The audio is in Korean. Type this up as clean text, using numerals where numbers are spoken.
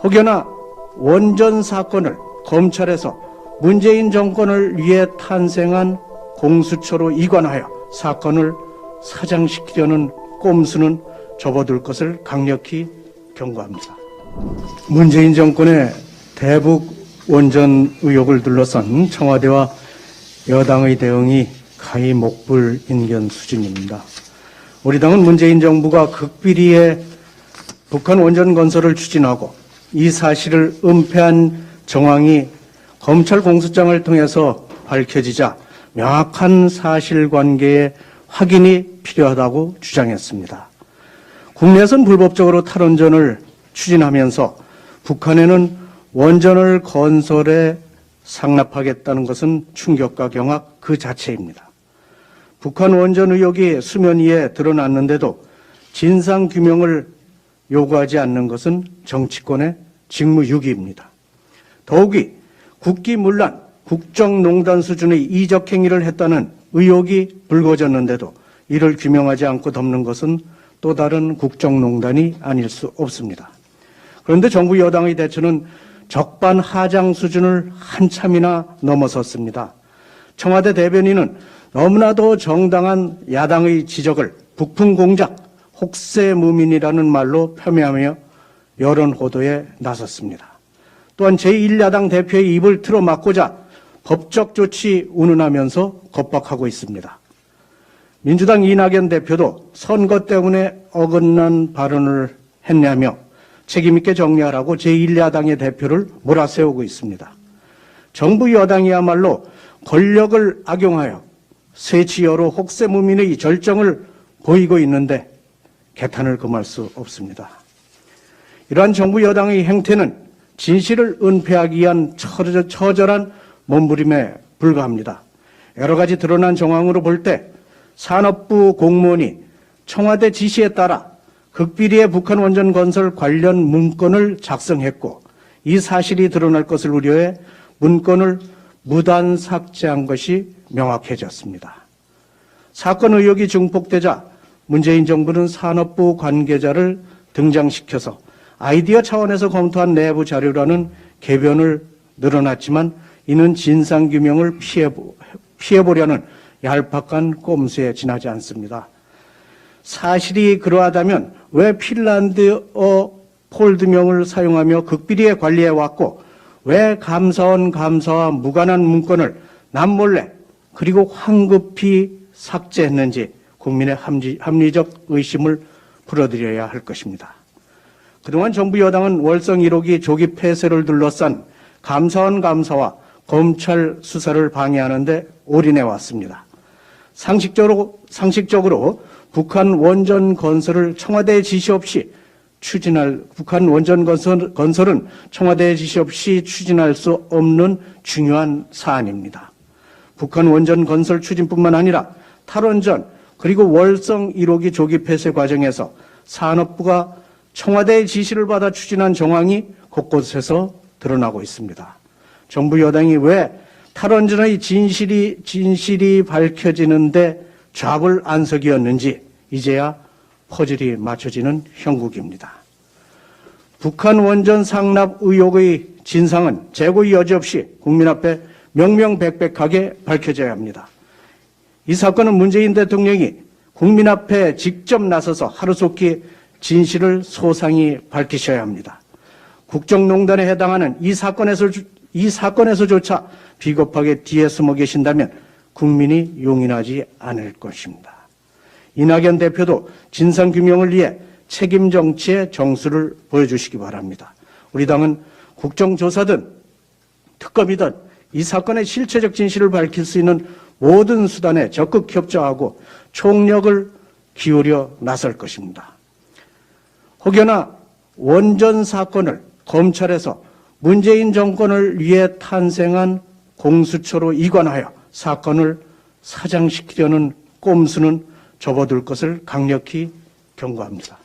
혹여나 원전 사건을 검찰에서 문재인 정권을 위해 탄생한 공수처로 이관하여 사건을 사장시키려는 꼼수는 접어둘 것을 강력히 경고합니다. 문재인 정권의 대북 원전 의혹을 둘러싼 청와대와 여당의 대응이 가히 목불인견 수준입니다. 우리 당은 문재인 정부가 극비리에 북한 원전 건설을 추진하고 이 사실을 은폐한 정황이 검찰 공소장을 통해서 밝혀지자 명확한 사실관계의 확인이 필요하다고 주장했습니다. 국내에선 불법적으로 탈원전을 추진하면서 북한에는 원전을 건설에 상납하겠다는 것은 충격과 경악 그 자체입니다. 북한 원전 의혹이 수면 위에 드러났는데도 진상규명을 요구하지 않는 것은 정치권의 직무유기입니다. 더욱이 국기문란, 국정농단 수준의 이적 행위를 했다는 의혹이 불거졌는데도 이를 규명하지 않고 덮는 것은 또 다른 국정농단이 아닐 수 없습니다. 그런데 정부 여당의 대처는 적반하장 수준을 한참이나 넘어섰습니다. 청와대 대변인은 너무나도 정당한 야당의 지적을 북풍공작, 혹세무민이라는 말로 폄훼하며 여론 호도에 나섰습니다. 또한 제1야당 대표의 입을 틀어막고자 법적 조치 운운하면서 겁박하고 있습니다. 민주당 이낙연 대표도 선거 때문에 어긋난 발언을 했냐며 책임있게 정리하라고 제1야당의 대표를 몰아세우고 있습니다. 정부 여당이야말로 권력을 악용하여 세치여로 혹세무민의 절정을 보이고 있는데 개탄을 금할 수 없습니다. 이러한 정부 여당의 행태는 진실을 은폐하기 위한 처절한 몸부림에 불과합니다. 여러 가지 드러난 정황으로 볼 때 산업부 공무원이 청와대 지시에 따라 극비리의 북한 원전 건설 관련 문건을 작성했고 이 사실이 드러날 것을 우려해 문건을 무단 삭제한 것이 명확해졌습니다. 사건 의혹이 증폭되자 문재인 정부는 산업부 관계자를 등장시켜서 아이디어 차원에서 검토한 내부 자료라는 궤변을 늘어났지만 이는 진상규명을 피해보려는 얄팍한 꼼수에 지나지 않습니다. 사실이 그러하다면 왜 핀란드어 폴드명을 사용하며 극비리에 관리해왔고 왜 감사원 감사와 무관한 문건을 남몰래 그리고 황급히 삭제했는지 국민의 합리적 의심을 풀어드려야 할 것입니다. 그동안 정부 여당은 월성 1호기 조기 폐쇄를 둘러싼 감사원 감사와 검찰 수사를 방해하는데 올인해왔습니다. 상식적으로 북한 원전 건설을 청와대의 지시 없이 북한 원전 건설은 청와대의 지시 없이 추진할 수 없는 중요한 사안입니다. 북한 원전 건설 추진뿐만 아니라 탈원전 그리고 월성 1호기 조기 폐쇄 과정에서 산업부가 청와대의 지시를 받아 추진한 정황이 곳곳에서 드러나고 있습니다. 정부 여당이 왜 탈원전의 진실이 밝혀지는데 좌불안석이었는지 이제야 퍼즐이 맞춰지는 형국입니다. 북한 원전 상납 의혹의 진상은 재고의 여지 없이 국민 앞에 명명백백하게 밝혀져야 합니다. 이 사건은 문재인 대통령이 국민 앞에 직접 나서서 하루속히 진실을 소상히 밝히셔야 합니다. 국정농단에 해당하는 이 사건에서조차 비겁하게 뒤에 숨어 계신다면 국민이 용인하지 않을 것입니다. 이낙연 대표도 진상규명을 위해 책임 정치의 정수를 보여주시기 바랍니다. 우리 당은 국정조사든 특검이든 이 사건의 실체적 진실을 밝힐 수 있는 모든 수단에 적극 협조하고 총력을 기울여 나설 것입니다. 혹여나 원전 사건을 검찰에서 문재인 정권을 위해 탄생한 공수처로 이관하여 사건을 사장시키려는 꼼수는 접어둘 것을 강력히 경고합니다.